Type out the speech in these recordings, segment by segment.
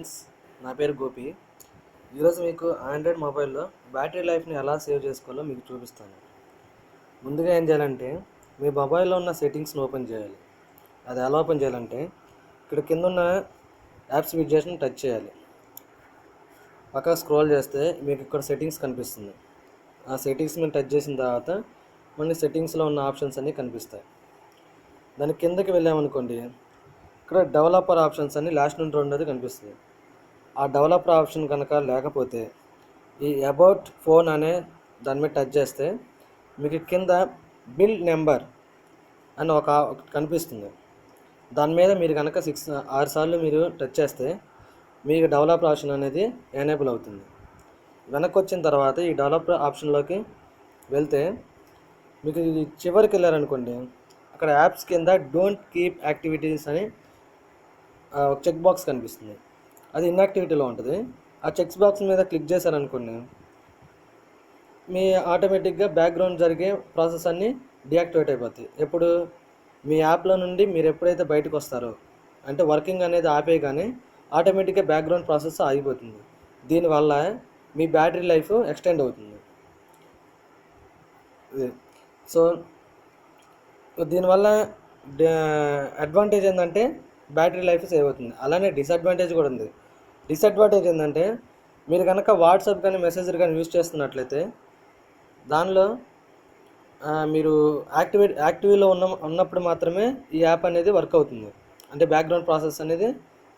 Friends, నా పేరు గోపి. ఈరోజు మీకు ఆండ్రాయిడ్ మొబైల్లో బ్యాటరీ లైఫ్ని ఎలా సేవ్ చేసుకోవాలో మీకు చూపిస్తాను. ముందుగా ఏం చేయాలంటే, మీ మొబైల్లో ఉన్న సెట్టింగ్స్ని ఓపెన్ చేయాలి. అది ఎలా ఓపెన్ చేయాలంటే, ఇక్కడ కింద ఉన్న యాప్స్ విడ్జెట్ని టచ్ చేయాలి. పక్కన స్క్రోల్ చేస్తే మీకు ఇక్కడ సెట్టింగ్స్ కనిపిస్తుంది. ఆ సెట్టింగ్స్ మీద టచ్ చేసిన తర్వాత మనకి సెట్టింగ్స్లో ఉన్న ఆప్షన్స్ అన్నీ కనిపిస్తాయి. దాని కిందకి వెళ్ళామనుకోండి, ఇక్కడ డెవలపర్ ఆప్షన్స్ అని లాస్ట్ నుండి రెండోది కనిపిస్తుంది. ఆ డెవలపర్ ఆప్షన్ కనుక లేకపోతే ఈ అబౌట్ ఫోన్ అనే దాని మీద టచ్ చేస్తే మీకు కింద బిల్డ్ నెంబర్ అని ఒకటి కనిపిస్తుంది. దాని మీద మీరు కనుక 6 సార్లు మీరు టచ్ చేస్తే మీకు డెవలపర్ ఆప్షన్ అనేది ఎనేబుల్ అవుతుంది. వెనక్కి వచ్చిన తర్వాత ఈ డెవలపర్ ఆప్షన్లోకి వెళ్తే మీకు చివరికి వెళ్ళారనుకోండి, అక్కడ యాప్స్ కింద డోంట్ కీప్ యాక్టివిటీస్ అని ఒక చెక్ బాక్స్ కనిపిస్తుంది. అది ఇన్యాక్టివిటీలో ఉంటుంది. ఆ చెక్ బాక్స్ మీద క్లిక్ చేశారనుకోండి, మీ ఆటోమేటిక్గా బ్యాక్గ్రౌండ్ జరిగే ప్రాసెస్ అన్నీ డియాక్టివేట్ అయిపోతాయి. ఎప్పుడు మీ యాప్లో నుండి మీరు ఎప్పుడైతే బయటకు వస్తారో, అంటే వర్కింగ్ అనేది ఆపేయగానే ఆటోమేటిక్గా బ్యాక్గ్రౌండ్ ప్రాసెస్ ఆగిపోతుంది. దీనివల్ల మీ బ్యాటరీ లైఫ్ ఎక్స్టెండ్ అవుతుంది. సో దీనివల్ల అడ్వాంటేజ్ ఏంటంటే బ్యాటరీ లైఫ్ సేవ్ అవుతుంది. అలానే డిసడ్వాంటేజ్ కూడా ఉంది. డిసడ్వాంటేజ్ ఏంటంటే, మీరు కనుక వాట్సాప్ కానీ మెసేజ్లు కానీ యూజ్ చేస్తున్నట్లయితే దానిలో మీరు యాక్టివ్లో ఉన్నప్పుడు మాత్రమే ఈ యాప్ అనేది వర్క్ అవుతుంది. అంటే బ్యాక్గ్రౌండ్ ప్రాసెస్ అనేది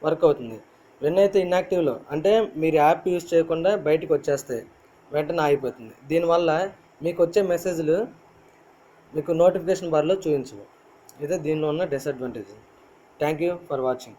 వర్క్ అవుతుంది. వెన్నైతే ఇన్యాక్టివ్లో, అంటే మీరు యాప్ యూజ్ చేయకుండా బయటకు వచ్చేస్తే వెంటనే ఆగిపోతుంది. దీనివల్ల మీకు వచ్చే మెసేజ్లు మీకు నోటిఫికేషన్ బార్లో చూపించవు. ఇదే దీనిలో ఉన్న disadvantage. Thank you for watching.